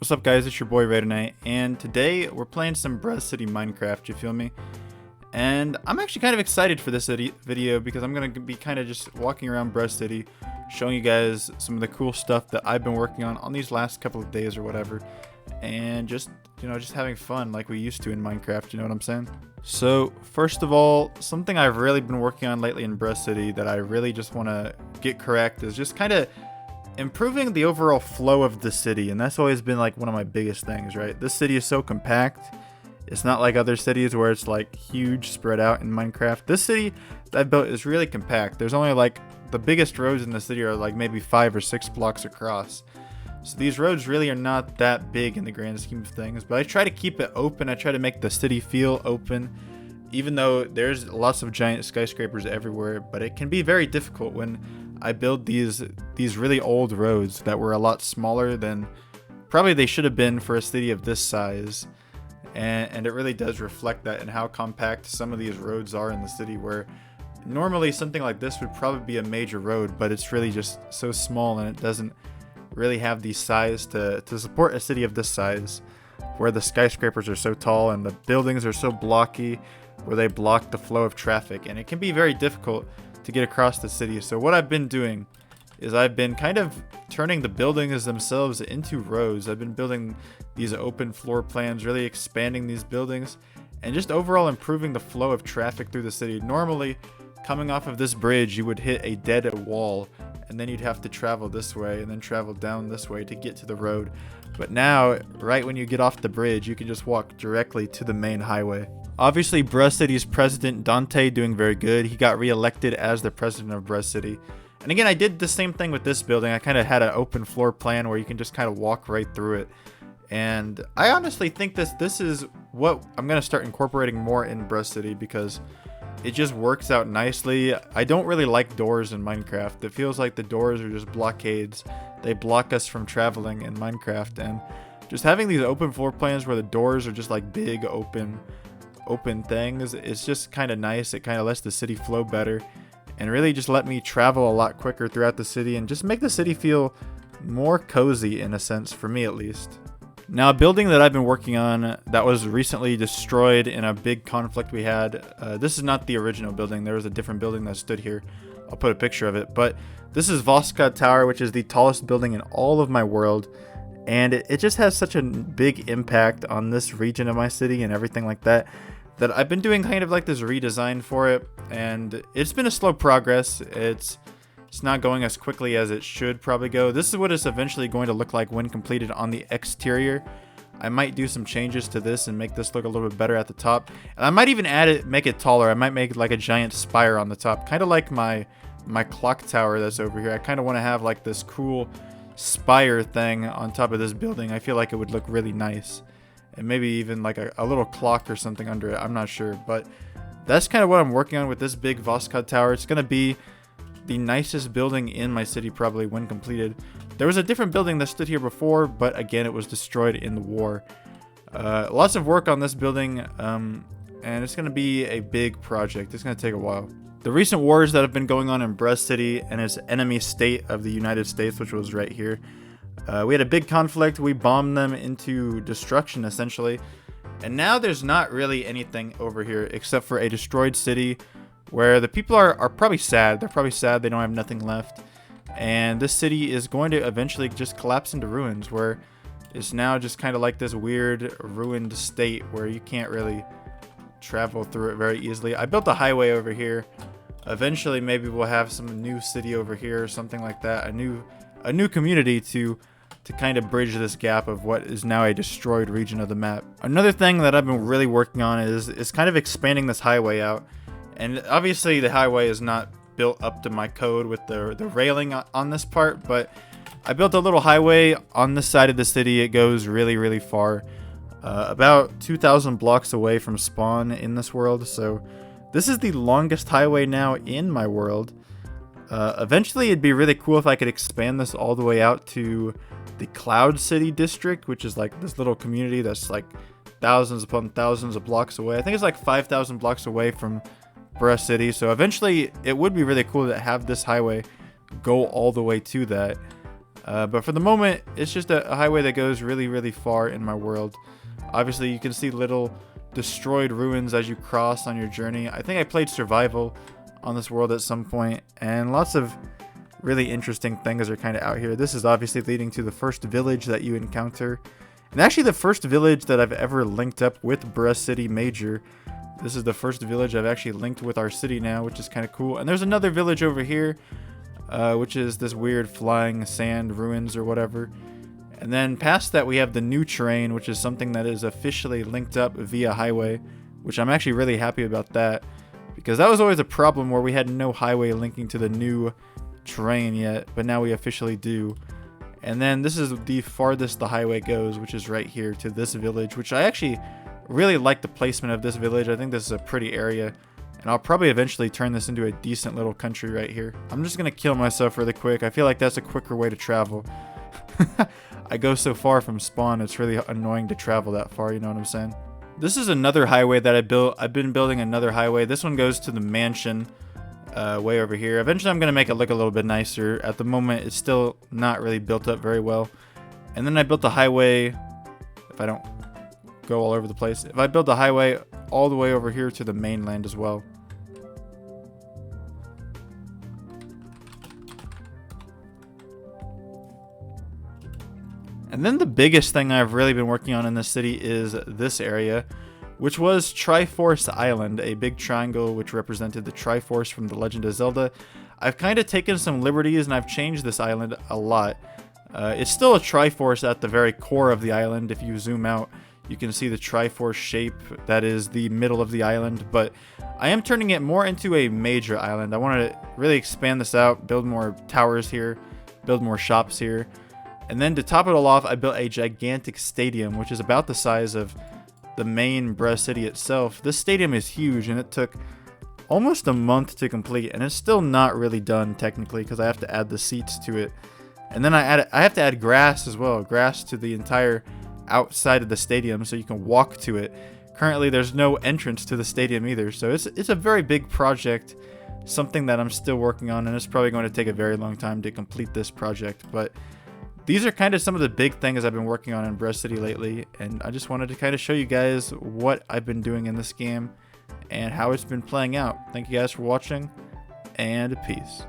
What's up guys, it's your boy Ray tonight, and today we're playing some BruhCity Minecraft, you feel me? And I'm actually kind of excited for this video because I'm going to be kind of just walking around BruhCity, showing you guys some of the cool stuff that I've been working on these last couple of days or whatever. And just, just having fun like we used to in Minecraft, you know what I'm saying? So, first of all, something I've really been working on lately in BruhCity that I really just want to get correct is just kind of improving the overall flow of the city, and that's always been like one of my biggest things, right? This city is so compact. It's not like other cities where it's like huge spread out in Minecraft. This city that I built is really compact. There's only like the biggest roads in the city are like maybe 5 or 6 blocks across. So these roads really are not that big in the grand scheme of things, but I try to keep it open. I try to make the city feel open, even though there's lots of giant skyscrapers everywhere, but it can be very difficult when I build these really old roads that were a lot smaller than probably they should have been for a city of this size. And it really does reflect that in how compact some of these roads are in the city, where normally something like this would probably be a major road, but it's really just so small and it doesn't really have the size to support a city of this size, where the skyscrapers are so tall and the buildings are so blocky, where they block the flow of traffic, and it can be very difficult to get across the city. So what I've been doing is I've been kind of turning the buildings themselves into roads. I've been building these open floor plans, really expanding these buildings, and just overall improving the flow of traffic through the city. Normally, coming off of this bridge, you would hit a dead wall, and then you'd have to travel this way and then travel down this way to get to the road. But now, right when you get off the bridge, you can just walk directly to the main highway. Obviously, BruhCity's president, Dante, doing very good. He got re-elected as the president of BruhCity. And again, I did the same thing with this building. I kind of had an open floor plan where you can just kind of walk right through it. And I honestly think this is what I'm going to start incorporating more in BruhCity, because it just works out nicely. I don't really like doors in Minecraft. It feels like the doors are just blockades. They block us from traveling in Minecraft. And just having these open floor plans where the doors are just like big open things, it's just kind of nice. It kind of lets the city flow better and really just let me travel a lot quicker throughout the city and just make the city feel more cozy in a sense, for me at least. Now, a building that I've been working on that was recently destroyed in a big conflict we had. This is not the original building. There was a different building that stood here. I'll put a picture of it. But this is BruhCity Tower, which is the tallest building in all of my world. And it just has such a big impact on this region of my city and everything like that, that I've been doing kind of like this redesign for it. And it's been a slow progress. It's not going as quickly as it should probably go. This is what it's eventually going to look like when completed on the exterior. I might do some changes to this and make this look a little bit better at the top. And I might even make it taller. I might make like a giant spire on the top, kind of like my clock tower that's over here. I kind of want to have like this cool spire thing on top of this building. I feel like it would look really nice. And maybe even like a little clock or something under it. I'm not sure. But that's kind of what I'm working on with this big BruhCity Tower. It's going to be the nicest building in my city probably when completed. There was a different building that stood here before, but again, it was destroyed in the war. Lots of work on this building, and it's going to be a big project. It's going to take a while. The recent wars that have been going on in BruhCity and its enemy state of the United States, which was right here, we had a big conflict. We bombed them into destruction, essentially. And now there's not really anything over here except for a destroyed city, where the people are probably sad. They're probably sad they don't have nothing left. And this city is going to eventually just collapse into ruins, where it's now just kind of like this weird ruined state where you can't really travel through it very easily. I built a highway over here. Eventually, maybe we'll have some new city over here or something like that. A new community to kind of bridge this gap of what is now a destroyed region of the map. Another thing that I've been really working on is kind of expanding this highway out. And obviously the highway is not built up to my code with the railing on this part, but I built a little highway on this side of the city. It goes really, really far, about 2,000 blocks away from spawn in this world. So this is the longest highway now in my world. Eventually it'd be really cool if I could expand this all the way out to the Cloud City district, which is like this little community that's like thousands upon thousands of blocks away. I think it's like 5,000 blocks away from BruhCity. So eventually it would be really cool to have this highway go all the way to that. But for the moment, it's just a highway that goes really, really far in my world. Obviously, you can see little destroyed ruins as you cross on your journey. I think I played survival on this world at some point, and lots of really interesting things are kind of out here. This is obviously leading to the first village that you encounter, and actually the first village that I've ever linked up with BruhCity Major. This is the first village I've actually linked with our city now, which is kind of cool. And there's another village over here, which is this weird flying sand ruins or whatever. And then past that we have the new terrain, which is something that is officially linked up via highway, which I'm actually really happy about that, because that was always a problem where we had no highway linking to the new terrain yet, but now we officially do. And then this is the farthest the highway goes, which is right here to this village, which I actually really like the placement of this village. I think this is a pretty area, and I'll probably eventually turn this into a decent little country right here. I'm just gonna kill myself really quick. I feel like that's a quicker way to travel. I go so far from spawn, it's really annoying to travel that far, you know what I'm saying? This is another highway that I built. I've been building another highway. This one goes to the mansion way over here. Eventually I'm gonna make it look a little bit nicer. At the moment it's still not really built up very well. And then I built a highway, if I don't go all over the place, if I build a highway all the way over here to the mainland as well. And then the biggest thing I've really been working on in this city is this area, which was Triforce Island, a big triangle which represented the Triforce from The Legend of Zelda. I've kind of taken some liberties and I've changed this island a lot. It's still a Triforce at the very core of the island. If you zoom out, you can see the Triforce shape that is the middle of the island, but I am turning it more into a major island. I want to really expand this out, build more towers here, build more shops here. And then to top it all off, I built a gigantic stadium, which is about the size of the main BruhCity itself. This stadium is huge, and it took almost a month to complete, and it's still not really done technically because I have to add the seats to it. And then I have to add grass as well, grass to the entire outside of the stadium so you can walk to it. Currently, there's no entrance to the stadium either, so it's a very big project, something that I'm still working on, and it's probably going to take a very long time to complete this project. But these are kind of some of the big things I've been working on in BruhCity lately, and I just wanted to kind of show you guys what I've been doing in this game and how it's been playing out. Thank you guys for watching, and peace.